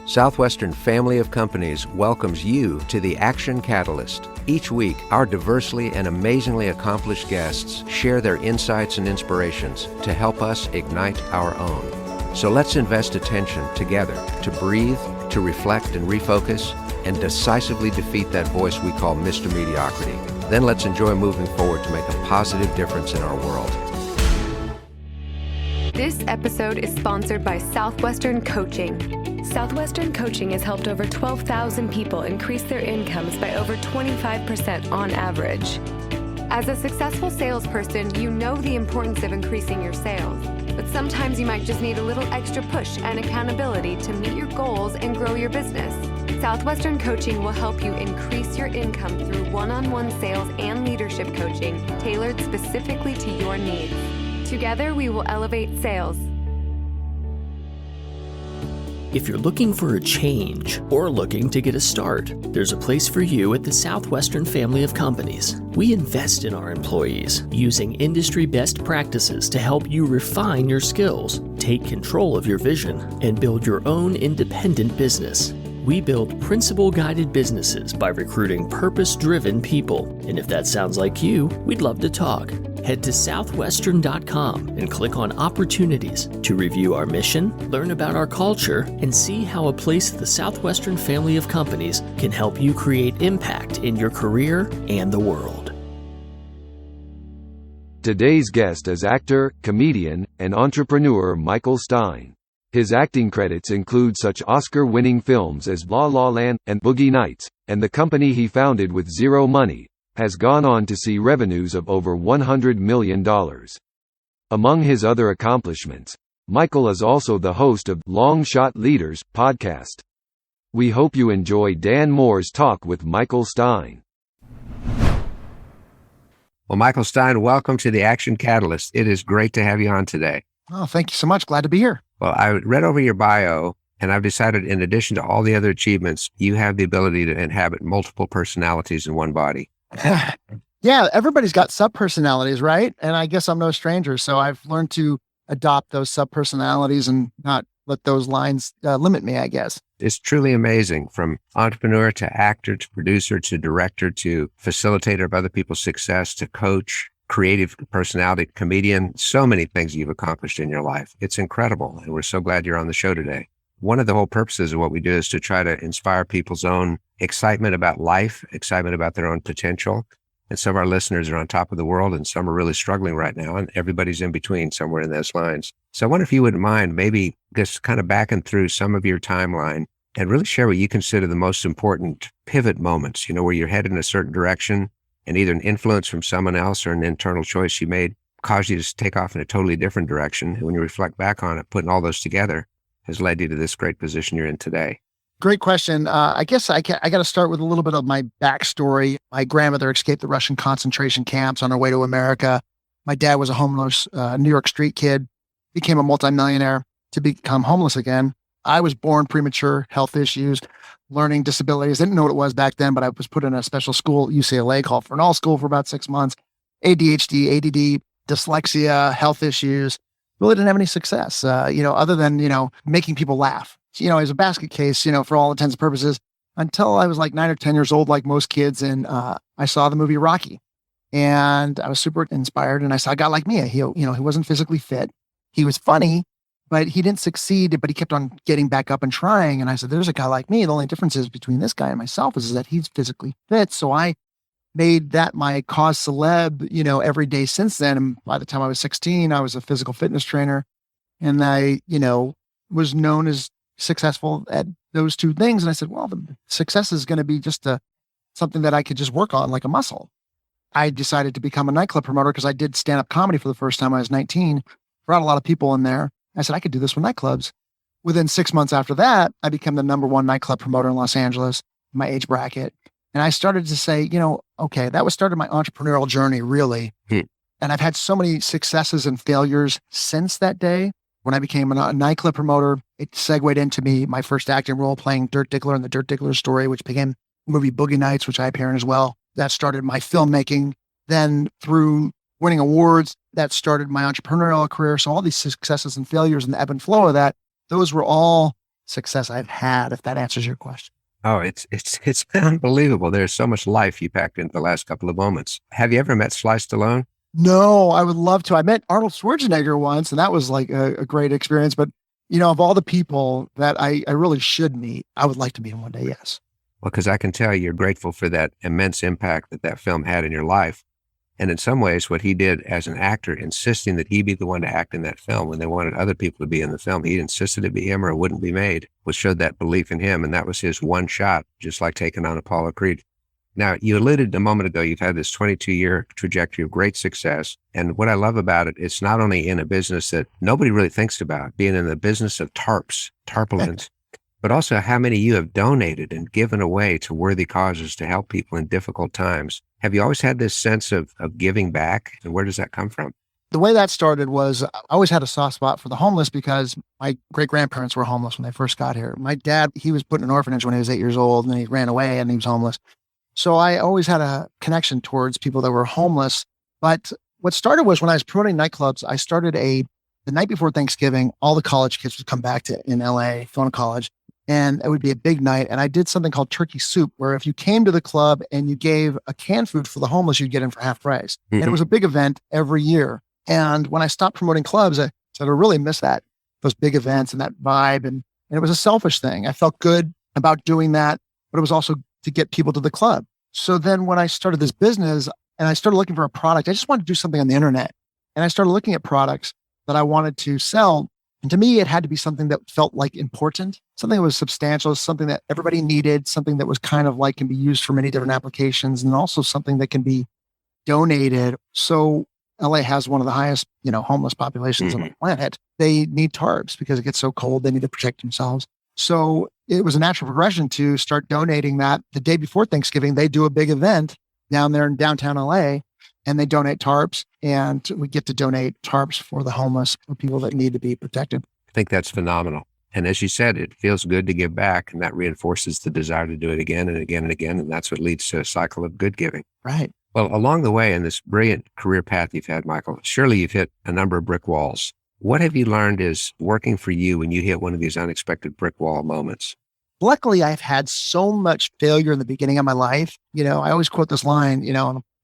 Southwestern Family of Companies welcomes you to the Action Catalyst. Each week, our diversely and amazingly accomplished guests share their insights and inspirations to help us ignite our own. So let's invest attention together to breathe, to reflect and refocus, and decisively defeat that voice we call Mr. Mediocrity. Then let's enjoy moving forward to make a positive difference in our world. This episode is sponsored by Southwestern Coaching. Southwestern Coaching has helped over 12,000 people increase their incomes by over 25% on average. As a successful salesperson, you know the importance of increasing your sales, but sometimes you might just need a little extra push and accountability to meet your goals and grow your business. Southwestern Coaching will help you increase your income through one-on-one sales and leadership coaching tailored specifically to your needs. Together, we will elevate sales. If you're looking for a change or looking to get a start, there's a place for you at the Southwestern Family of Companies. We invest in our employees, using industry best practices to help you refine your skills, take control of your vision, and build your own independent business. We build principle-guided businesses by recruiting purpose-driven people. And if that sounds like you, we'd love to talk. Head to southwestern.com and click on Opportunities to review our mission, learn about our culture, and see how a place at the Southwestern Family of Companies can help you create impact in your career and the world. Today's guest is actor, comedian, and entrepreneur Michael Stein. His acting credits include such Oscar-winning films as La La Land and Boogie Nights, and the company he founded with zero money has gone on to see revenues of over $100 million. Among his other accomplishments, Michael is also the host of Long Shot Leaders podcast. We hope you enjoy Dan Moore's talk with Michael Stein. Well, Michael Stein, welcome to the Action Catalyst. It is great to have you on today. Oh, thank you so much. Glad to be here. Well, I read over your bio, and I've decided in addition to all the other achievements, you have the ability to inhabit multiple personalities in one body. Yeah, everybody's got sub-personalities, right? And I guess I'm no stranger. So I've learned to adopt those sub-personalities and not let those lines limit me, I guess. It's truly amazing, from entrepreneur to actor to producer to director to facilitator of other people's success to coach, creative personality, comedian, so many things you've accomplished in your life. It's incredible. And we're so glad you're on the show today. One of the whole purposes of what we do is to try to inspire people's own excitement about life, excitement about their own potential. And some of our listeners are on top of the world and some are really struggling right now, and everybody's in between somewhere in those lines. So I wonder if you wouldn't mind maybe just kind of backing through some of your timeline and really share what you consider the most important pivot moments, where you're headed in a certain direction and either an influence from someone else or an internal choice you made caused you to take off in a totally different direction. And when you reflect back on it, putting all those together has led you to this great position you're in today. Great question. I guess I got to start with a little bit of my backstory. My grandmother escaped the Russian concentration camps on her way to America. My dad was a homeless New York street kid, became a multimillionaire to become homeless again. I was born premature, health issues, learning disabilities. Didn't know what it was back then, but I was put in a special school at UCLA called Fernald School for about 6 months. ADHD, ADD, dyslexia, health issues. Really didn't have any success, other than, making people laugh. As a basket case, for all intents and purposes, until I was like 9 or 10 years old, like most kids. And I saw the movie Rocky and I was super inspired. And I saw a guy like me. He wasn't physically fit. He was funny, but he didn't succeed, but he kept on getting back up and trying. And I said, there's a guy like me. The only difference is between this guy and myself is that he's physically fit. So I made that my cause celeb, every day since then. And by the time I was 16, I was a physical fitness trainer. And I, was known as successful at those two things. And I said, well, the success is going to be just something that I could just work on like a muscle. I decided to become a nightclub promoter because I did stand-up comedy for the first time when I was 19. Brought a lot of people in there. I said, I could do this with nightclubs. Within 6 months after that, I became the #1 nightclub promoter in Los Angeles, my age bracket. And I started to say, okay, that was started my entrepreneurial journey, really. And I've had so many successes and failures since that day. When I became a nightclub promoter, it segued into me, my first acting role playing Dirk Diggler in the Dirk Diggler story, which became the movie Boogie Nights, which I appear in as well. That started my filmmaking. Then through winning awards, that started my entrepreneurial career. So all these successes and failures and the ebb and flow of that, those were all success I've had, if that answers your question. Oh, it's unbelievable. There's so much life you packed into the last couple of moments. Have you ever met Sly Stallone? No, I would love to. I met Arnold Schwarzenegger once, and that was like a great experience. But, of all the people that I really should meet, I would like to meet him one day, yes. Well, because I can tell you're grateful for that immense impact that film had in your life. And in some ways, what he did as an actor, insisting that he be the one to act in that film when they wanted other people to be in the film, he insisted it be him or it wouldn't be made, showed that belief in him. And that was his one shot, just like taking on Apollo Creed. Now, you alluded a moment ago, you've had this 22-year trajectory of great success. And what I love about it, it's not only in a business that nobody really thinks about, being in the business of tarps, tarpaulins, but also how many you have donated and given away to worthy causes to help people in difficult times. Have you always had this sense of giving back? And where does that come from? The way that started was I always had a soft spot for the homeless because my great-grandparents were homeless when they first got here. My dad, he was put in an orphanage when he was 8 years old, and then he ran away and he was homeless. So I always had a connection towards people that were homeless. But what started was when I was promoting nightclubs, I started the night before Thanksgiving, all the college kids would come back in LA, going to college, and it would be a big night. And I did something called turkey soup, where if you came to the club and you gave a canned food for the homeless, you'd get in for half price. Mm-hmm. And it was a big event every year. And when I stopped promoting clubs, I said, I really miss those big events and that vibe. And it was a selfish thing. I felt good about doing that, but it was also to get people to the club. So then when I started this business and I started looking for a product, I just wanted to do something on the internet. And I started looking at products that I wanted to sell. And to me, it had to be something that felt like important, something that was substantial, something that everybody needed, something that was kind of like can be used for many different applications, and also something that can be donated. So LA has one of the highest, homeless populations on the planet. They need tarps because it gets so cold. They need to protect themselves. So it was a natural progression to start donating that. The day before Thanksgiving, they do a big event down there in downtown LA, and they donate tarps, and we get to donate tarps for the homeless, for people that need to be protected. I think that's phenomenal. And as you said, it feels good to give back, and that reinforces the desire to do it again and again and again. And that's what leads to a cycle of good giving. Right. Well, along the way in this brilliant career path you've had, Michael, surely you've hit a number of brick walls. What have you learned is working for you when you hit one of these unexpected brick wall moments? Luckily, I've had so much failure in the beginning of my life. I always quote this line,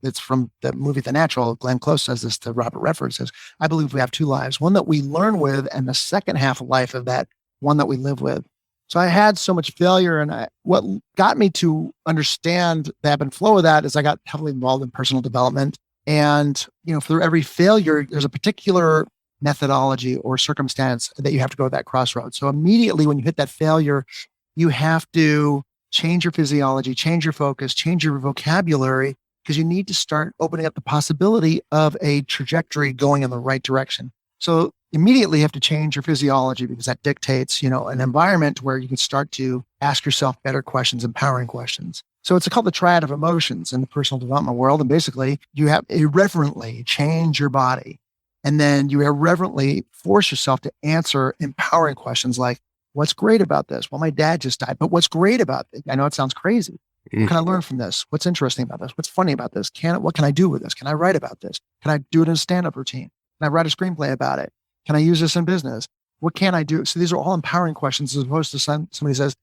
it's from the movie The Natural. Glenn Close says this to Robert Redford, says, I believe we have two lives, one that we learn with, and the second half of life of that, one that we live with. So I had so much failure, and what got me to understand the ebb and flow of that is I got heavily involved in personal development. And, for every failure, there's a particular methodology or circumstance that you have to go to that crossroads. So immediately when you hit that failure, you have to change your physiology, change your focus, change your vocabulary, because you need to start opening up the possibility of a trajectory going in the right direction. So immediately you have to change your physiology because that dictates, an environment where you can start to ask yourself better questions, empowering questions. So it's called the triad of emotions in the personal development world. And basically you have irreverently change your body. And then you irreverently force yourself to answer empowering questions like, what's great about this? Well, my dad just died, but what's great about it? I know it sounds crazy. What can I learn from this? What's interesting about this? What's funny about this? What can I do with this? Can I write about this? Can I do it in a stand-up routine? Can I write a screenplay about it? Can I use this in business? What can I do? So these are all empowering questions as opposed to somebody says,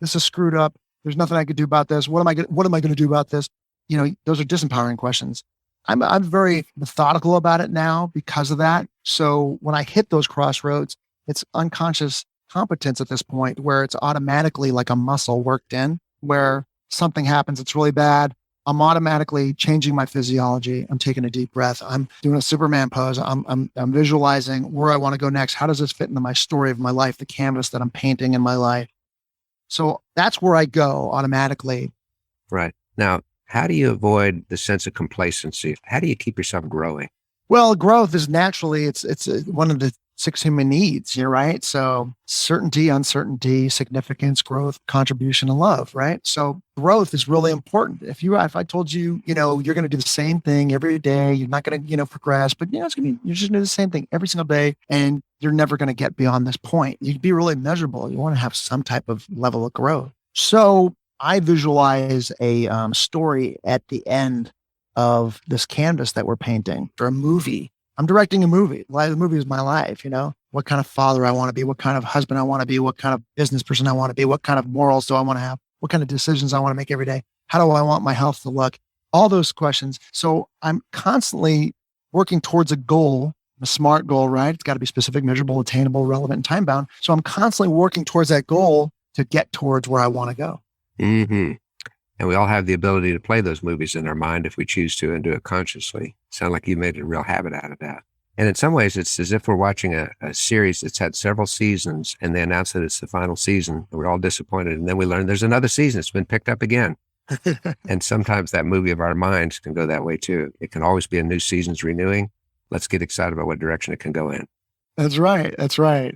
this is screwed up. There's nothing I could do about this. What am I going to do about this? Those are disempowering questions. I'm very methodical about it now because of that. So when I hit those crossroads, it's unconscious competence at this point where it's automatically like a muscle worked in, where something happens, it's really bad. I'm automatically changing my physiology. I'm taking a deep breath. I'm doing a Superman pose. I'm visualizing where I want to go next. How does this fit into my story of my life, the canvas that I'm painting in my life? So that's where I go automatically. Right. Now, how do you avoid the sense of complacency? How do you keep yourself growing? Well, growth is naturally, it's one of the 6 human needs, right? So certainty, uncertainty, significance, growth, contribution, and love, right? So growth is really important. If I told you, you're going to do the same thing every day, you're not going to, progress, but you're just going to do the same thing every single day, and you're never going to get beyond this point. You'd be really miserable. You want to have some type of level of growth. So I visualize a story at the end of this canvas that we're painting for a movie. I'm directing a movie. The movie is my life, what kind of father I want to be, what kind of husband I want to be, what kind of business person I want to be, what kind of morals do I want to have, what kind of decisions I want to make every day, how do I want my health to look, all those questions. So I'm constantly working towards a goal, a SMART goal, right? It's got to be specific, measurable, attainable, relevant, and time bound. So I'm constantly working towards that goal to get towards where I want to go. Mm-hmm. And we all have the ability to play those movies in our mind if we choose to and do it consciously. Sound like you made a real habit out of that. And in some ways, it's as if we're watching a series that's had several seasons and they announce that it's the final season. And we're all disappointed. And then we learn there's another season. It's been picked up again. And sometimes that movie of our minds can go that way too. It can always be a new season's renewing. Let's get excited about what direction it can go in. That's right. That's right.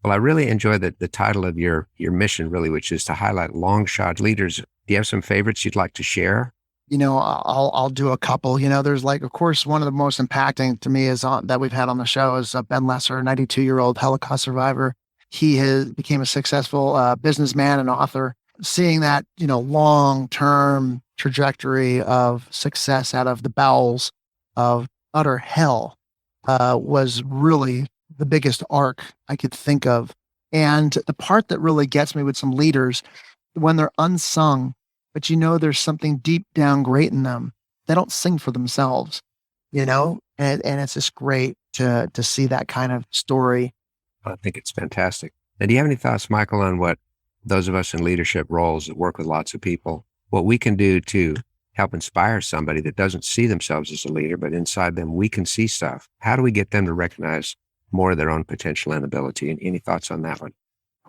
Well, I really enjoy the title of your mission, really, which is to highlight long shot leaders. Do you have some favorites you'd like to share? I'll do a couple. There's of course, one of the most impacting to me is that we've had on the show is Ben Lesser, a 92-year-old Holocaust survivor. He became a successful businessman and author. Seeing that, long-term trajectory of success out of the bowels of utter hell was really the biggest arc I could think of. And the part that really gets me with some leaders, when they're unsung, but there's something deep down great in them. They don't sing for themselves, and it's just great to see that kind of story. I think it's fantastic. Now, do you have any thoughts, Michael, on what those of us in leadership roles that work with lots of people, what we can do to help inspire somebody that doesn't see themselves as a leader, but inside them, we can see stuff? How do we get them to recognize more of their own potential and ability? And any thoughts on that one?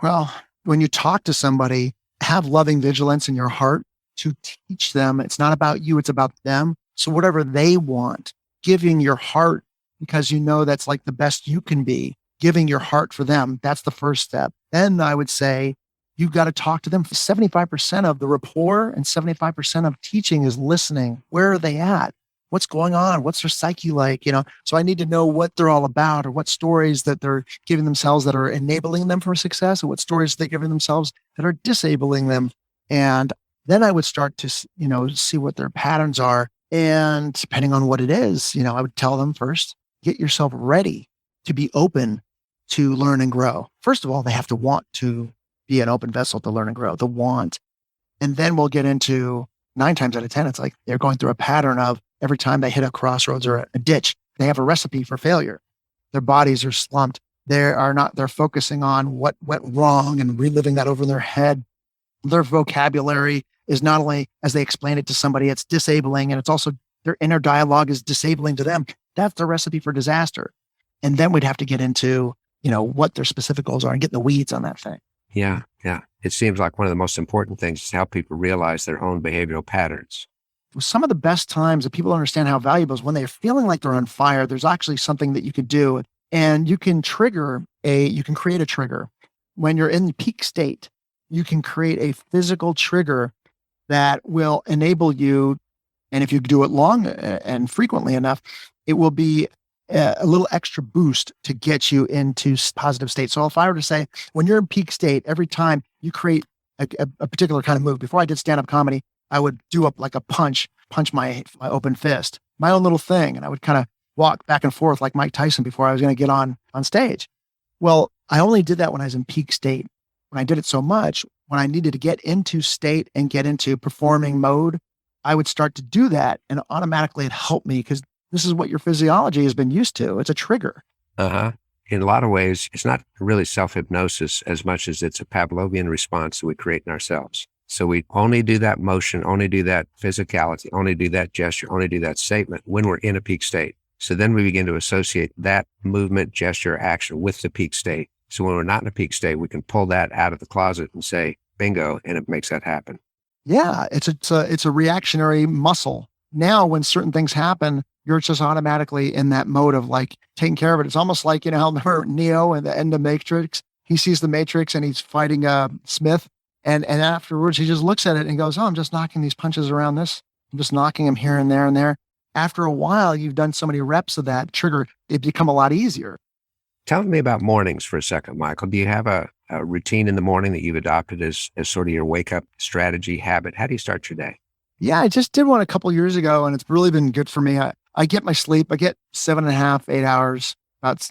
Well, when you talk to somebody, have loving vigilance in your heart to teach them. It's not about you, it's about them. So whatever they want, giving your heart because that's like the best you can be, giving your heart for them. That's the first step. Then I would say, you've got to talk to them. 75% of the rapport and 75% of teaching is listening. Where are they at? What's going on? What's their psyche like? So I need to know what they're all about, or what stories that they're giving themselves that are enabling them for success, and what stories they're giving themselves that are disabling them. And then I would start to, see what their patterns are. And depending on what it is, I would tell them first, get yourself ready to be open to learn and grow. First of all, they have to want to be an open vessel to learn and grow, the want. And then we'll get into 9 times out of 10, it's like they're going through a pattern of every time they hit a crossroads or a ditch, they have a recipe for failure. Their bodies are slumped. They're focusing on what went wrong and reliving that over in their head. Their vocabulary is not only, as they explain it to somebody, it's disabling, and it's also their inner dialogue is disabling to them. That's the recipe for disaster. And then we'd have to get into, what their specific goals are and get in the weeds on that thing. Yeah. It seems like one of the most important things is to help people realize their own behavioral patterns. Some of the best times that people understand how valuable is when they're feeling like they're on fire. There's actually something that you could do, and you can create a trigger. When you're in the peak state, you can create a physical trigger that will enable you. And if you do it long and frequently enough, it will be a little extra boost to get you into positive state. So if I were to say, when you're in peak state, every time you create a particular kind of move, before I did stand-up comedy, I would do up like a punch my open fist, my own little thing. And I would kind of walk back and forth like Mike Tyson before I was going to get on stage. Well, I only did that when I was in peak state. When I did it so much, when I needed to get into state and get into performing mode, I would start to do that. And automatically it helped me because this is what your physiology has been used to. It's a trigger. In a lot of ways, it's not really self-hypnosis as much as it's a Pavlovian response that we create in ourselves. So we only do that motion, only do that physicality, only do that gesture, only do that statement when we're in a peak state. So then we begin to associate that movement, gesture, action with the peak state. So when we're not in a peak state, we can pull that out of the closet and say, bingo, and it makes that happen. Yeah, it's a reactionary muscle. Now, when certain things happen, you're just automatically in that mode of like taking care of it. It's almost like, how remember Neo in the end of Matrix? He sees the Matrix and he's fighting Smith. And afterwards, he just looks at it and goes, oh, I'm just knocking these punches around this. I'm just knocking them here and there and there. After a while, you've done so many reps of that trigger, it become a lot easier. Tell me about mornings for a second, Michael. Do you have a routine in the morning that you've adopted as sort of your wake-up strategy, habit? How do you start your day? Yeah, I just did one a couple of years ago, and it's really been good for me. I get my sleep. I get 7.5, 8 hours. about,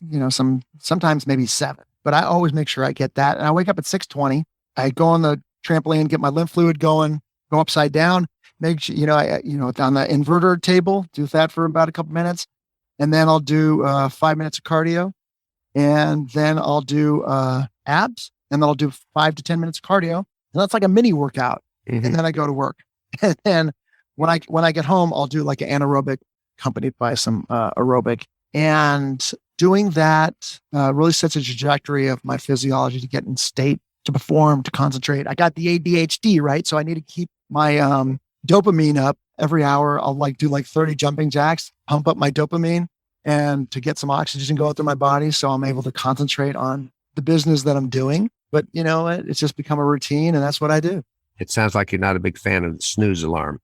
sometimes maybe 7, but I always make sure I get that. And I wake up at 6:20. I go on the trampoline, get my lymph fluid going, go upside down, make sure, on the inverter table, do that for about a couple minutes. And then I'll do 5 minutes of cardio. And then I'll do abs. And then I'll do 5 to 10 minutes of cardio. And that's like a mini workout. Mhm. And then I go to work. And then when I get home, I'll do like an anaerobic accompanied by some aerobic. And doing that really sets a trajectory of my physiology to get in state, to perform, to concentrate. I got the ADHD, right? So I need to keep my dopamine up every hour. I'll do 30 jumping jacks, pump up my dopamine, and to get some oxygen going through my body. So I'm able to concentrate on the business that I'm doing. But it's just become a routine, and that's what I do. It sounds like you're not a big fan of the snooze alarm.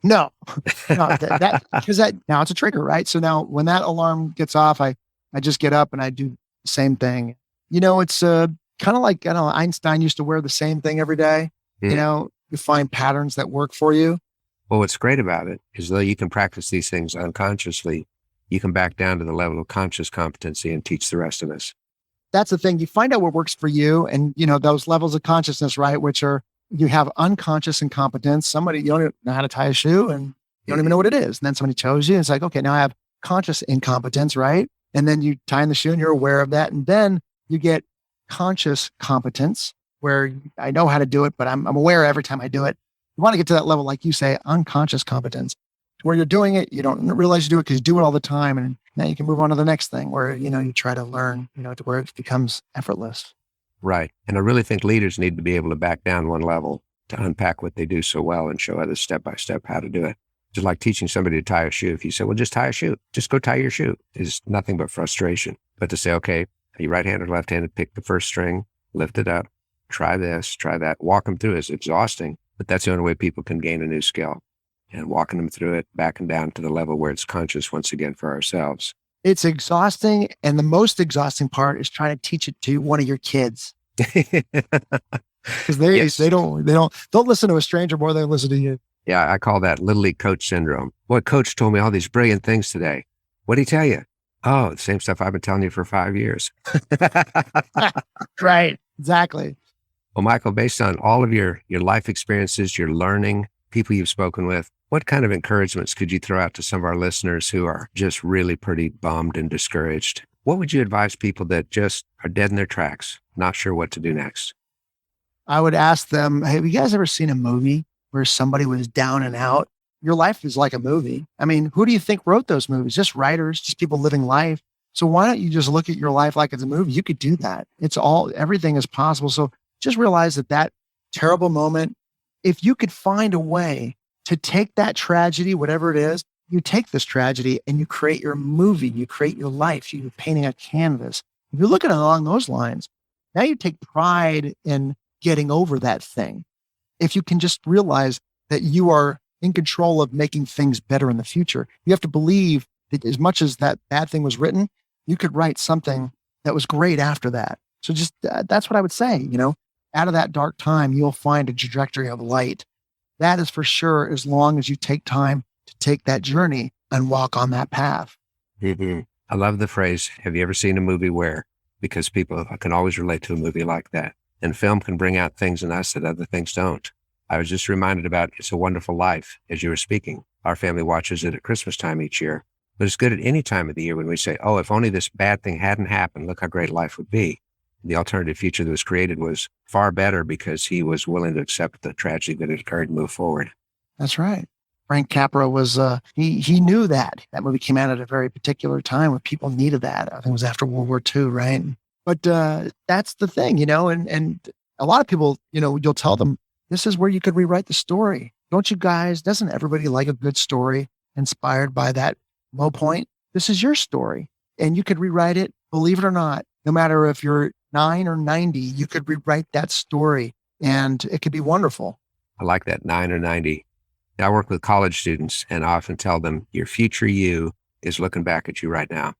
No, because now it's a trigger, right? So now when that alarm gets off, I just get up and I do the same thing. It's kind of like, I don't know, Einstein used to wear the same thing every day. Mm. You find patterns that work for you. Well, what's great about it is though you can practice these things unconsciously, you can back down to the level of conscious competency and teach the rest of us. That's the thing. You find out what works for you, and those levels of consciousness, right? Which are, you have unconscious incompetence. Somebody, you don't even know how to tie a shoe and you don't even know what it is. And then somebody tells you, and it's like, okay, now I have conscious incompetence, right? And then you tie in the shoe and you're aware of that. And then you get conscious competence where I know how to do it, but I'm aware every time I do it. You want to get to that level, like you say, unconscious competence, where you're doing it, you don't realize you do it because you do it all the time. And now you can move on to the next thing where, you try to learn, to where it becomes effortless. Right. And I really think leaders need to be able to back down one level to unpack what they do so well and show others step by step how to do it. Just like teaching somebody to tie a shoe. If you say, well, just tie a shoe, just go tie your shoe, is nothing but frustration. But to say, okay, are you right-handed or left-handed? Pick the first string, lift it up, try this, try that, walk them through it. It's exhausting, but that's the only way people can gain a new skill. And walking them through it, backing down to the level where it's conscious once again for ourselves. It's exhausting. And the most exhausting part is trying to teach it to one of your kids. Because they don't listen to a stranger more than they listen to you. Yeah, I call that Little League coach syndrome. Boy, coach told me all these brilliant things today. What'd he tell you? Oh, the same stuff I've been telling you for 5 years. Right. Exactly. Well, Michael, based on all of your life experiences, your learning, people you've spoken with, what kind of encouragements could you throw out to some of our listeners who are just really pretty bummed and discouraged? What would you advise people that just are dead in their tracks, not sure what to do next? I would ask them, hey, have you guys ever seen a movie where somebody was down and out? Your life is like a movie. I mean, who do you think wrote those movies? Just writers, just people living life. So why don't you just look at your life like it's a movie? You could do that. Everything is possible. So just realize that terrible moment, if you could find a way to take that tragedy, whatever it is, you take this tragedy and you create your movie, you create your life, you're painting a canvas. If you look at it along those lines, now you take pride in getting over that thing. If you can just realize that you are in control of making things better in the future, you have to believe that as much as that bad thing was written, you could write something that was great after that. So just that's what I would say, out of that dark time, you'll find a trajectory of light. That is for sure, as long as you take time to take that journey and walk on that path. Mm-hmm. I love the phrase, have you ever seen a movie where? Because people can always relate to a movie like that. And film can bring out things in us that other things don't. I was just reminded about It's a Wonderful Life as you were speaking. Our family watches it at Christmas time each year. But it's good at any time of the year when we say, oh, if only this bad thing hadn't happened, look how great life would be. The alternative future that was created was far better because he was willing to accept the tragedy that had occurred and move forward. That's right. Frank Capra was, he knew that movie came out at a very particular time when people needed that. I think it was after World War II, right? But that's the thing, and a lot of people, you'll tell them, this is where you could rewrite the story. Don't you guys, doesn't everybody like a good story inspired by that low point? This is your story and you could rewrite it, believe it or not, no matter if you're 9 or 90, you could rewrite that story and it could be wonderful. I like that, 9 or 90. I work with college students and I often tell them your future you is looking back at you right now.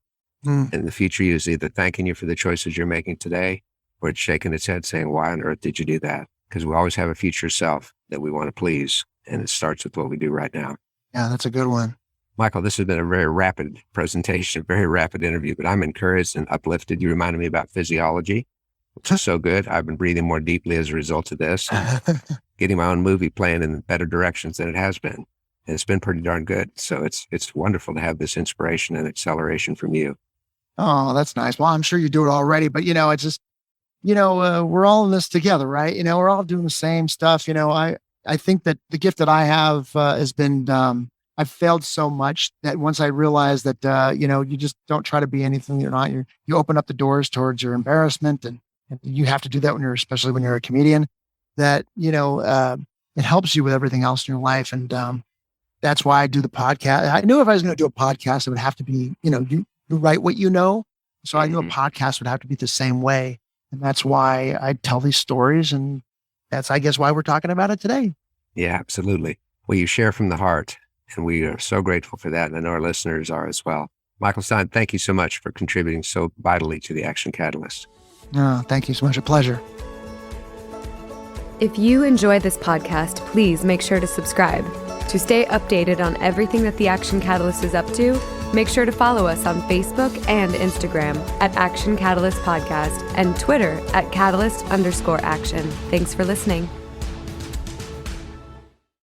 And the future you is either thanking you for the choices you're making today or it's shaking its head saying, why on earth did you do that? Because we always have a future self that we want to please. And it starts with what we do right now. Yeah, that's a good one. Michael, this has been a very rapid presentation, a very rapid interview, but I'm encouraged and uplifted. You reminded me about physiology. It's so good. I've been breathing more deeply as a result of this, getting my own movie playing in better directions than it has been. And it's been pretty darn good. So it's wonderful to have this inspiration and acceleration from you. Oh, that's nice. Well, I'm sure you do it already, but it's just, we're all in this together, right? We're all doing the same stuff. I think that the gift that I have has been, I've failed so much that once I realized that, you just don't try to be anything you're not. You open up the doors towards your embarrassment, and you have to do that especially when you're a comedian. That it helps you with everything else in your life, and that's why I do the podcast. I knew if I was going to do a podcast, it would have to be, you write what you know. So I knew a podcast would have to be the same way, and that's why I tell these stories, and that's, I guess, why we're talking about it today. Yeah, absolutely. Well, you share from the heart. And we are so grateful for that. And I know our listeners are as well. Michael Stein, thank you so much for contributing so vitally to the Action Catalyst. Thank you so much. A pleasure. If you enjoy this podcast, please make sure to subscribe. To stay updated on everything that the Action Catalyst is up to, make sure to follow us on Facebook and Instagram at Action Catalyst Podcast and Twitter at Catalyst_Action. Thanks for listening.